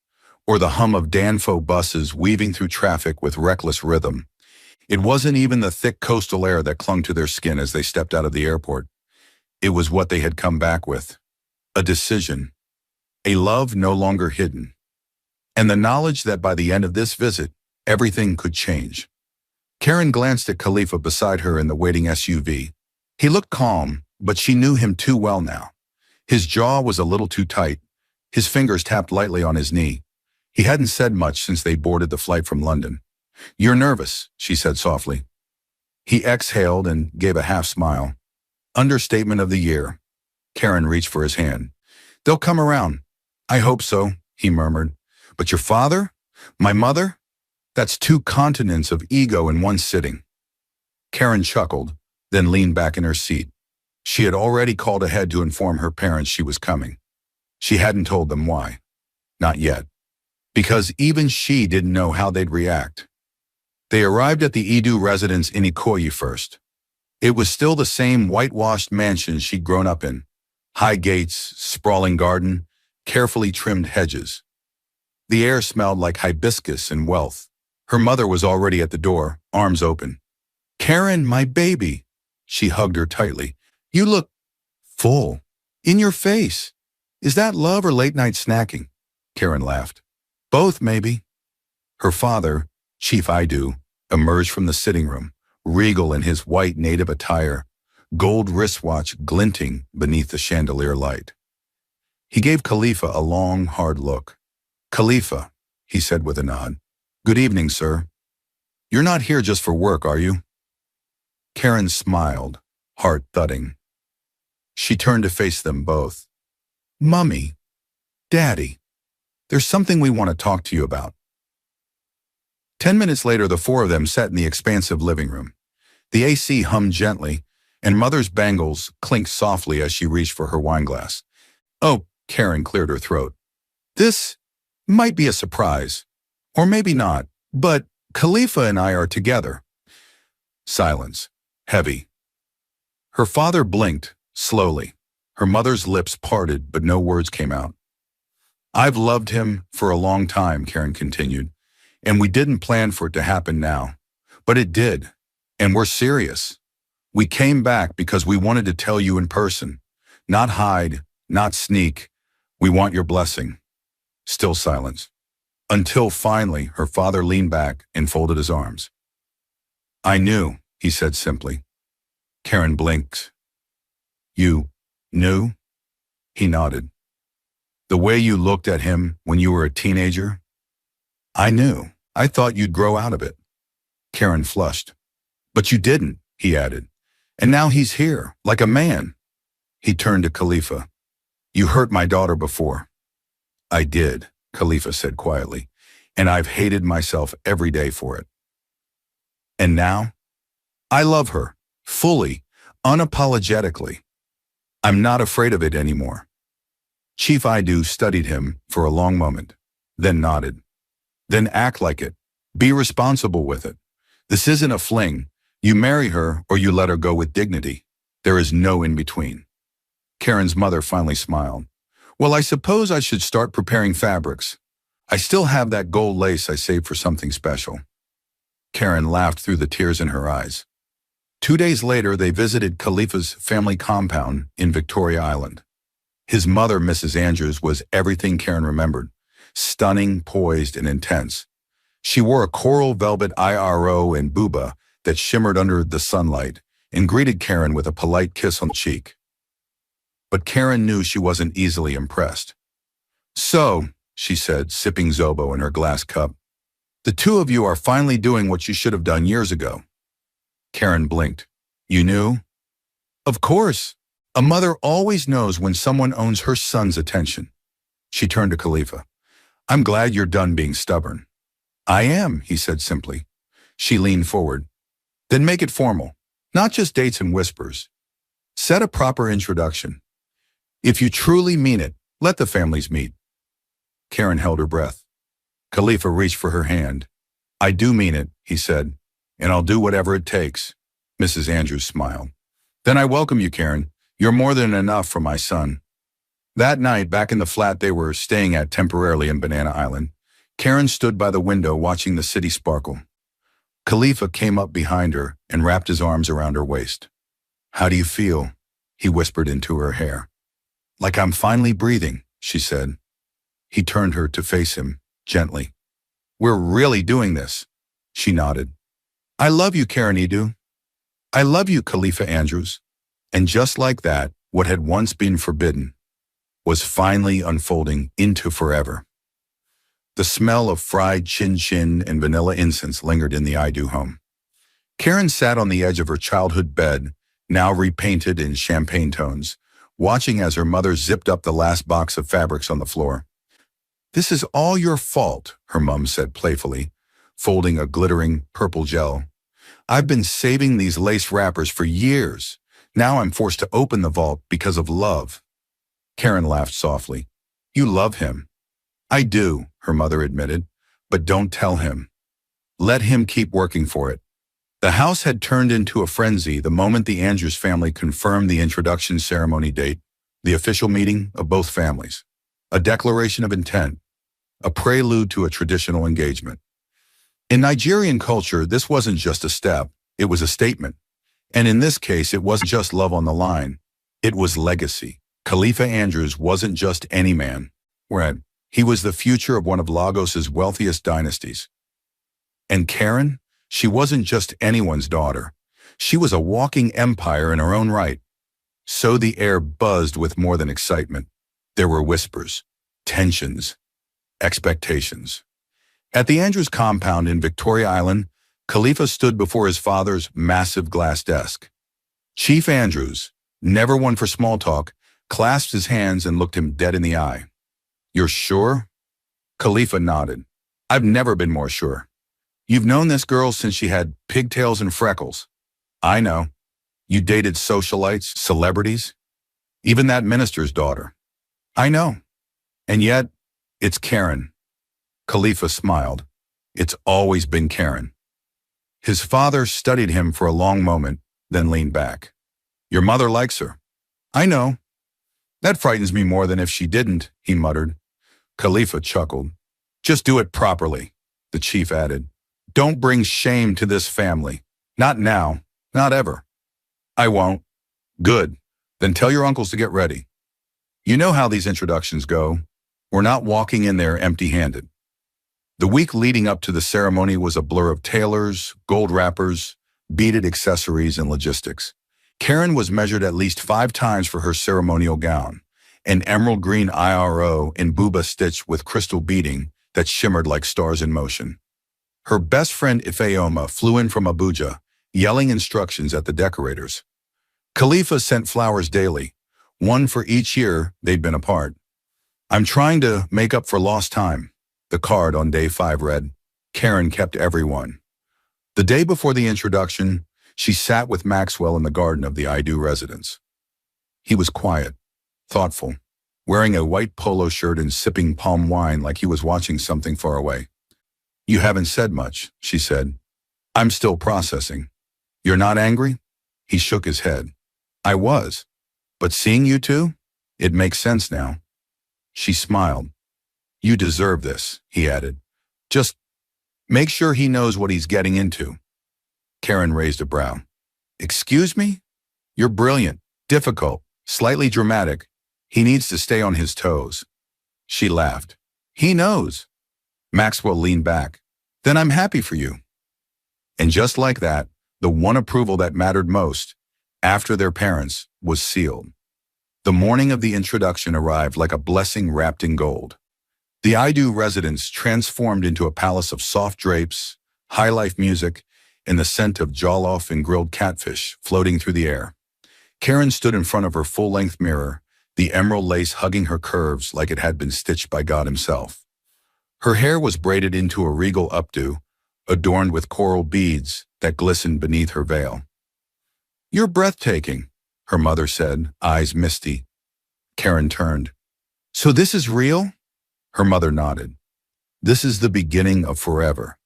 or the hum of Danfo buses weaving through traffic with reckless rhythm. It wasn't even the thick coastal air that clung to their skin as they stepped out of the airport. It was what they had come back with. A decision. A love no longer hidden. And the knowledge that by the end of this visit, everything could change. Karen glanced at Khalifa beside her in the waiting SUV. He looked calm, but she knew him too well now. His jaw was a little too tight. His fingers tapped lightly on his knee. He hadn't said much since they boarded the flight from London. You're nervous, she said softly. He exhaled and gave a half smile. Understatement of the year. Karen reached for his hand. They'll come around. I hope so, he murmured. But your father? My mother? That's 2 continents of ego in one sitting. Karen chuckled, then leaned back in her seat. She had already called ahead to inform her parents she was coming. She hadn't told them why. Not yet. Because even she didn't know how they'd react. They arrived at the Edu residence in Ikoyi first. It was still the same whitewashed mansion she'd grown up in. High gates, sprawling garden, carefully trimmed hedges. The air smelled like hibiscus and wealth. Her mother was already at the door, arms open. Karen, my baby. She hugged her tightly. You look full. In your face. Is that love or late-night snacking? Karen laughed. Both, maybe. Her father, Chief Idu, emerged from the sitting room, regal in his white native attire, gold wristwatch glinting beneath the chandelier light. He gave Khalifa a long, hard look. Khalifa, he said with a nod. Good evening, sir. You're not here just for work, are you? Karen smiled, heart thudding. She turned to face them both. Mummy, Daddy, there's something we want to talk to you about. 10 minutes later, the 4 of them sat in the expansive living room. The AC hummed gently, and Mother's bangles clinked softly as she reached for her wineglass. Oh, Karen cleared her throat. This might be a surprise, or maybe not, but Khalifa and I are together. Silence, heavy. Her father blinked, slowly. Her mother's lips parted, but no words came out. I've loved him for a long time, Karen continued, and we didn't plan for it to happen now. But it did, and we're serious. We came back because we wanted to tell you in person. Not hide, not sneak. We want your blessing. Still silence. Until finally, her father leaned back and folded his arms. I knew, he said simply. Karen blinked. You knew? He nodded. The way you looked at him when you were a teenager? I knew. I thought you'd grow out of it. Karen flushed. But you didn't, he added. And now he's here, like a man. He turned to Khalifa. You hurt my daughter before. I did, Khalifa said quietly, and I've hated myself every day for it. And now? I love her, fully, unapologetically. I'm not afraid of it anymore. Chief Idu studied him for a long moment, then nodded. Then act like it. Be responsible with it. This isn't a fling. You marry her or you let her go with dignity. There is no in between. Karen's mother finally smiled. Well, I suppose I should start preparing fabrics. I still have that gold lace I saved for something special. Karen laughed through the tears in her eyes. 2 days later, they visited Khalifa's family compound in Victoria Island. His mother, Mrs. Andrews, was everything Karen remembered. Stunning, poised, and intense. She wore a coral velvet IRO and buba that shimmered under the sunlight and greeted Karen with a polite kiss on the cheek. but Karen knew she wasn't easily impressed. "So," she said, sipping Zobo in her glass cup, "the two of you are finally doing what you should have done years ago." Karen blinked. "You knew?" "Of course. A mother always knows when someone owns her son's attention." She turned to Khalifa. "I'm glad you're done being stubborn." "I am," he said simply. She leaned forward. "Then make it formal, not just dates and whispers. Set a proper introduction. If you truly mean it, let the families meet." Karen held her breath. Khalifa reached for her hand. "I do mean it," he said, "and I'll do whatever it takes." Mrs. Andrews smiled. "Then I welcome you, Karen. You're more than enough for my son." That night, back in the flat they were staying at temporarily in Banana Island, Karen stood by the window watching the city sparkle. Khalifa came up behind her and wrapped his arms around her waist. "How do you feel?" he whispered into her hair. "Like I'm finally breathing," she said. He turned her to face him, gently. "We're really doing this." She nodded. "I love you, Karen Edu. I love you, Khalifa Andrews." And just like that, what had once been forbidden was finally unfolding into forever. The smell of fried chin-chin and vanilla incense lingered in the Idu home. Karen sat on the edge of her childhood bed, now repainted in champagne tones, watching as her mother zipped up the last box of fabrics on the floor. "This is all your fault," her mom said playfully, folding a glittering purple gel. "I've been saving these lace wrappers for years. Now I'm forced to open the vault because of love." Karen laughed softly. "You love him." "I do," her mother admitted, "but don't tell him. Let him keep working for it." The house had turned into a frenzy the moment the Andrews family confirmed the introduction ceremony date, the official meeting of both families, a declaration of intent, a prelude to a traditional engagement. In Nigerian culture, this wasn't just a step, it was a statement. And in this case, it wasn't just love on the line, it was legacy. Khalifa Andrews wasn't just any man. He was the future of one of Lagos's wealthiest dynasties. And Karen, she wasn't just anyone's daughter. She was a walking empire in her own right. So the air buzzed with more than excitement. There were whispers, tensions, expectations. At the Andrews compound in Victoria Island, Khalifa stood before his father's massive glass desk. Chief Andrews, never one for small talk, clasped his hands and looked him dead in the eye. "You're sure?" Khalifa nodded. "I've never been more sure. You've known this girl since she had pigtails and freckles." "I know. You dated socialites, celebrities, even that minister's daughter." "I know. And yet, it's Karen." Khalifa smiled. "It's always been Karen." His father studied him for a long moment, then leaned back. "Your mother likes her." "I know." "That frightens me more than if she didn't," he muttered. Khalifa chuckled. "Just do it properly," the chief added. "Don't bring shame to this family. Not now, not ever." "I won't." "Good. Then tell your uncles to get ready. You know how these introductions go. We're not walking in there empty-handed." The week leading up to the ceremony was a blur of tailors, gold wrappers, beaded accessories, and logistics. Karen was measured at least 5 times for her ceremonial gown, an emerald green IRO in buba stitch with crystal beading that shimmered like stars in motion. Her best friend Ifeoma flew in from Abuja, yelling instructions at the decorators. Khalifa sent flowers daily, one for each year they'd been apart. "I'm trying to make up for lost time," the card on day 5 read. Karen kept everyone. The day before the introduction, she sat with Maxwell in the garden of the Idu residence. He was quiet, thoughtful, wearing a white polo shirt and sipping palm wine like he was watching something far away. "You haven't said much," she said. "I'm still processing." "You're not angry?" He shook his head. "I was. But seeing you two, it makes sense now." She smiled. "You deserve this," he added. "Just make sure he knows what he's getting into." Karen raised a brow. "Excuse me? You're brilliant, difficult, slightly dramatic. He needs to stay on his toes." She laughed. "He knows." Maxwell leaned back. "Then I'm happy for you." And just like that, the one approval that mattered most, after their parents, was sealed. The morning of the introduction arrived like a blessing wrapped in gold. The I-Do residence transformed into a palace of soft drapes, high-life music, and the scent of jollof and grilled catfish floating through the air. Karen stood in front of her full-length mirror, the emerald lace hugging her curves like it had been stitched by God himself. Her hair was braided into a regal updo, adorned with coral beads that glistened beneath her veil. "You're breathtaking," her mother said, eyes misty. Karen turned. "So this is real?" Her mother nodded. "This is the beginning of forever."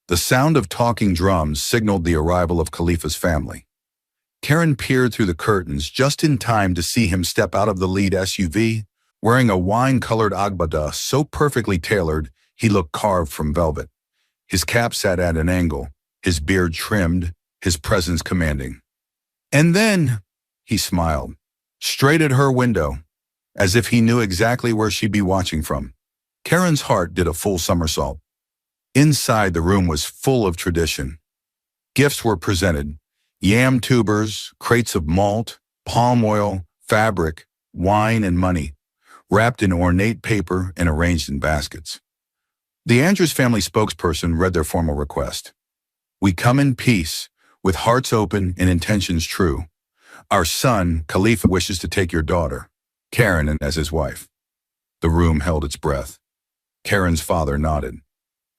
The sound of talking drums signaled the arrival of Khalifa's family. Karen peered through the curtains just in time to see him step out of the lead SUV, wearing a wine-colored agbada so perfectly tailored he looked carved from velvet. His cap sat at an angle, his beard trimmed, his presence commanding. And then, he smiled, straight at her window, as if he knew exactly where she'd be watching from. Karen's heart did a full somersault. Inside, the room was full of tradition. Gifts were presented: yam tubers, crates of malt, palm oil, fabric, wine, and money, wrapped in ornate paper and arranged in baskets. The Andrews family spokesperson read their formal request. "We come in peace, with hearts open and intentions true. Our son, Khalifa, wishes to take your daughter, Karen, as his wife." The room held its breath. Karen's father nodded.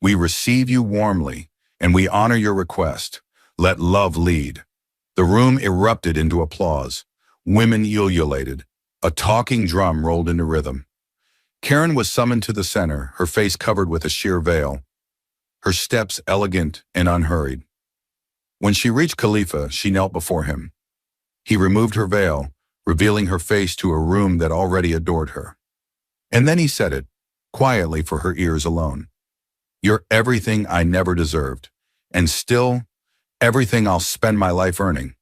"We receive you warmly, and we honor your request. Let love lead." The room erupted into applause. Women ululated. A talking drum rolled into rhythm. Karen was summoned to the center, her face covered with a sheer veil, her steps elegant and unhurried. When she reached Khalifa, she knelt before him. He removed her veil, revealing her face to a room that already adored her. And then he said it, quietly for her ears alone. "You're everything I never deserved, and still, everything I'll spend my life earning."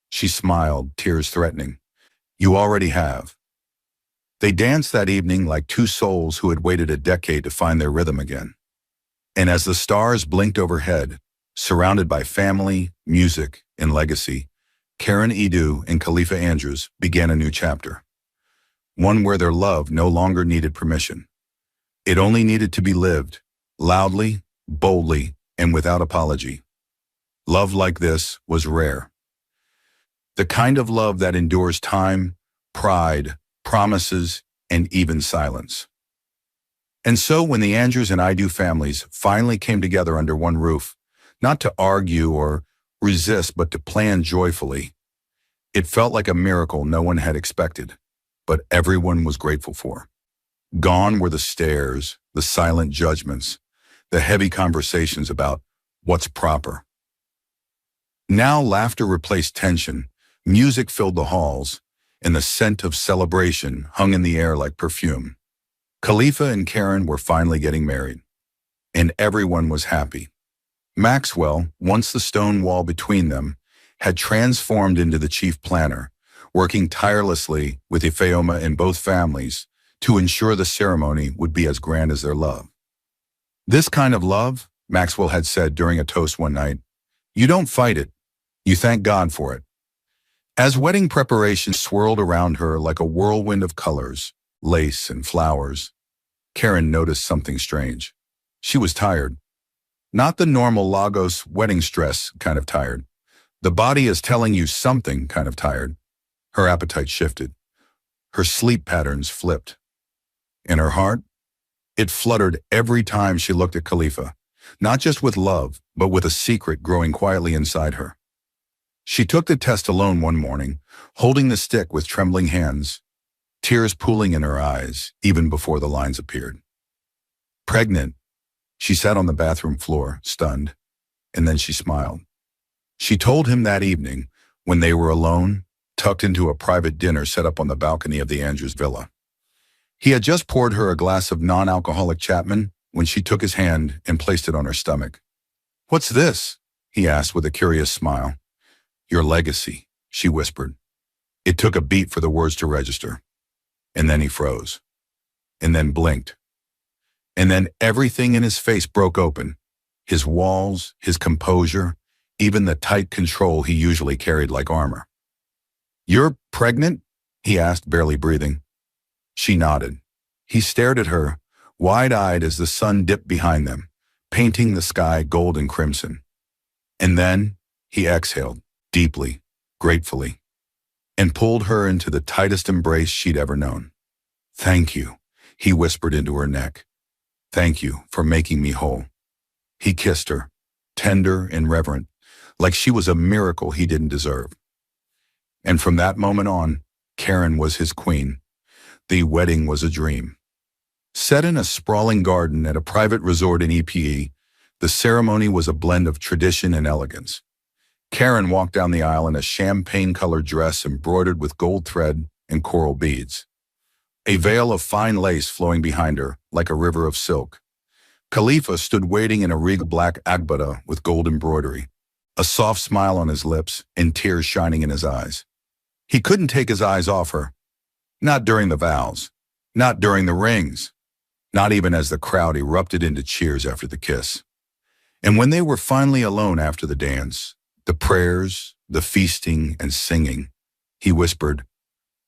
She smiled, tears threatening. "You already have." They danced that evening like two souls who had waited a decade to find their rhythm again. And as the stars blinked overhead, surrounded by family, music, and legacy, Karen Edu and Khalifa Andrews began a new chapter. One where their love no longer needed permission. It only needed to be lived, loudly, boldly, and without apology. Love like this was rare. The kind of love that endures time, pride, promises, and even silence. And so when the Andrews and I-Do families finally came together under one roof, not to argue or resist, but to plan joyfully, it felt like a miracle no one had expected, but everyone was grateful for. Gone were the stares, the silent judgments, the heavy conversations about what's proper. Now laughter replaced tension, music filled the halls, and the scent of celebration hung in the air like perfume. Khalifa and Karen were finally getting married, and everyone was happy. Maxwell, once the stone wall between them, had transformed into the chief planner, working tirelessly with Ifeoma and both families to ensure the ceremony would be as grand as their love. "This kind of love," Maxwell had said during a toast one night, "you don't fight it, you thank God for it." As wedding preparations swirled around her like a whirlwind of colors, lace and flowers, Karen noticed something strange. She was tired. Not the normal Lagos wedding stress kind of tired. The body is telling you something kind of tired. Her appetite shifted. Her sleep patterns flipped. And her heart? It fluttered every time she looked at Khalifa, not just with love, but with a secret growing quietly inside her. She took the test alone one morning, holding the stick with trembling hands, tears pooling in her eyes even before the lines appeared. Pregnant, she sat on the bathroom floor, stunned, and then she smiled. She told him that evening, when they were alone, tucked into a private dinner set up on the balcony of the Andrews villa. He had just poured her a glass of non-alcoholic Chapman when she took his hand and placed it on her stomach. "What's this?" he asked with a curious smile. "Your legacy," she whispered. It took a beat for the words to register. And then he froze. And then blinked. And then everything in his face broke open. His walls, his composure, even the tight control he usually carried like armor. "You're pregnant?" he asked, barely breathing. She nodded. He stared at her, wide-eyed as the sun dipped behind them, painting the sky gold and crimson. And then he exhaled, deeply, gratefully, and pulled her into the tightest embrace she'd ever known. "Thank you," he whispered into her neck. "Thank you for making me whole." He kissed her, tender and reverent, like she was a miracle he didn't deserve. And from that moment on, Karen was his queen. The wedding was a dream. Set in a sprawling garden at a private resort in EPE, the ceremony was a blend of tradition and elegance. Karen walked down the aisle in a champagne-colored dress embroidered with gold thread and coral beads. A veil of fine lace flowing behind her, like a river of silk. Khalifa stood waiting in a regal black agbada with gold embroidery, a soft smile on his lips and tears shining in his eyes. He couldn't take his eyes off her. Not during the vows. Not during the rings. Not even as the crowd erupted into cheers after the kiss. And when they were finally alone after the dance, the prayers, the feasting and singing, he whispered,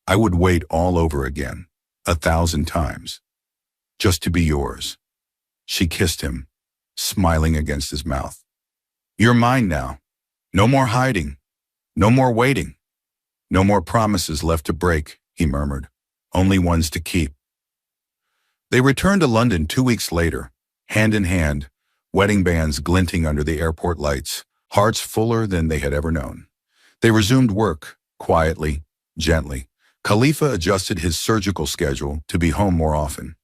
"I would wait all over again, 1,000 times, just to be yours." She kissed him, smiling against his mouth. "You're mine now. No more hiding. No more waiting. No more promises left to break," he murmured. "Only ones to keep." They returned to London 2 weeks later, hand in hand, wedding bands glinting under the airport lights, hearts fuller than they had ever known. They resumed work, quietly, gently. Khalifa adjusted his surgical schedule to be home more often.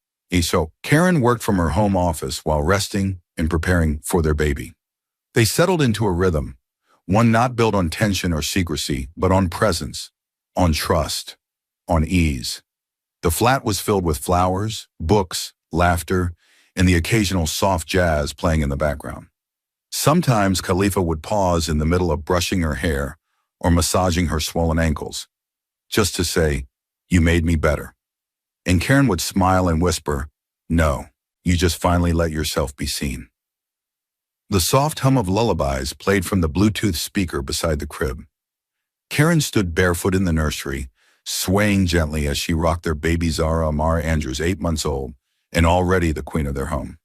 So Karen worked from her home office while resting and preparing for their baby. They settled into a rhythm, one not built on tension or secrecy, but on presence, on trust, on ease. The flat was filled with flowers, books, laughter, and the occasional soft jazz playing in the background. Sometimes Khalifa would pause in the middle of brushing her hair or massaging her swollen ankles, just to say, "You made me better." And Karen would smile and whisper, "No, you just finally let yourself be seen." The soft hum of lullabies played from the Bluetooth speaker beside the crib. Karen stood barefoot in the nursery, swaying gently as she rocked their baby Zara Amara Andrews, 8 months old, and already the queen of their home.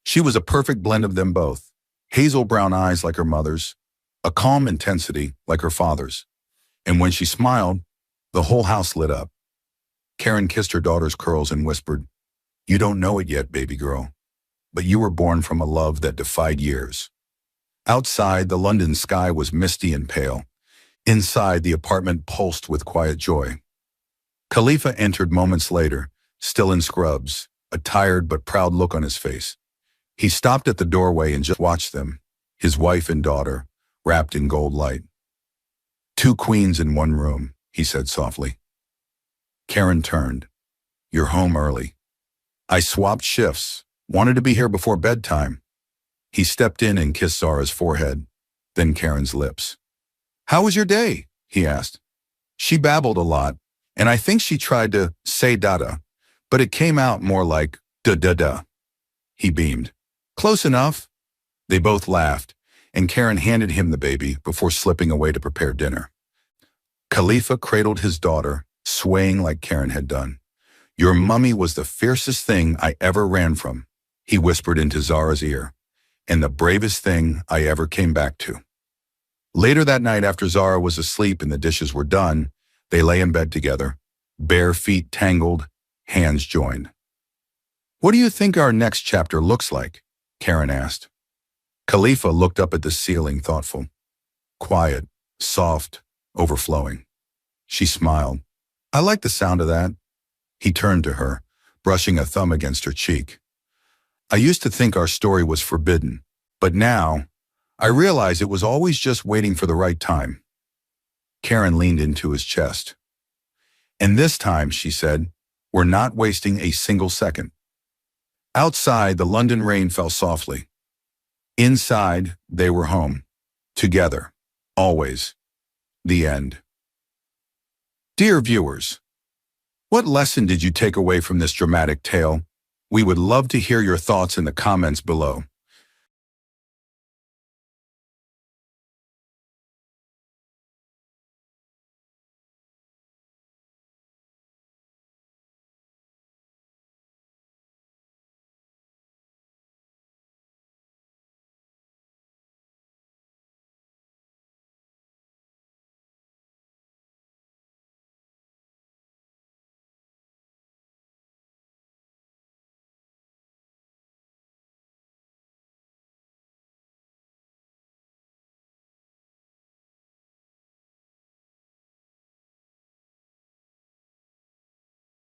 She was a perfect blend of them both, hazel brown eyes like her mother's, a calm intensity like her father's. And when she smiled, the whole house lit up. Karen kissed her daughter's curls and whispered, "You don't know it yet, baby girl, but you were born from a love that defied years." Outside, the London sky was misty and pale. Inside, the apartment pulsed with quiet joy. Khalifa entered moments later, still in scrubs, a tired but proud look on his face. He stopped at the doorway and just watched them, his wife and daughter, wrapped in gold light. "Two queens in one room," he said softly. Karen turned. "You're home early." "I swapped shifts. Wanted to be here before bedtime." He stepped in and kissed Zara's forehead, then Karen's lips. "How was your day?" he asked. She babbled a lot, and I think she tried to say dada, but it came out more like da-da-da. He beamed. "Close enough." They both laughed, and Karen handed him the baby before slipping away to prepare dinner. Khalifa cradled his daughter, swaying like Karen had done. "Your mummy was the fiercest thing I ever ran from," he whispered into Zara's ear, "and the bravest thing I ever came back to." Later that night, after Zara was asleep and the dishes were done, they lay in bed together, bare feet tangled, hands joined. "What do you think our next chapter looks like?" Karen asked. Khalifa looked up at the ceiling, thoughtful. Quiet, soft, overflowing. She smiled. "I like the sound of that." He turned to her, brushing a thumb against her cheek. "I used to think our story was forbidden, but now I realize it was always just waiting for the right time." Karen leaned into his chest. "And this time," she said, "we're not wasting a single second." Outside, the London rain fell softly. Inside, they were home. Together. Always. The end. Dear viewers, what lesson did you take away from this dramatic tale? We would love to hear your thoughts in the comments below.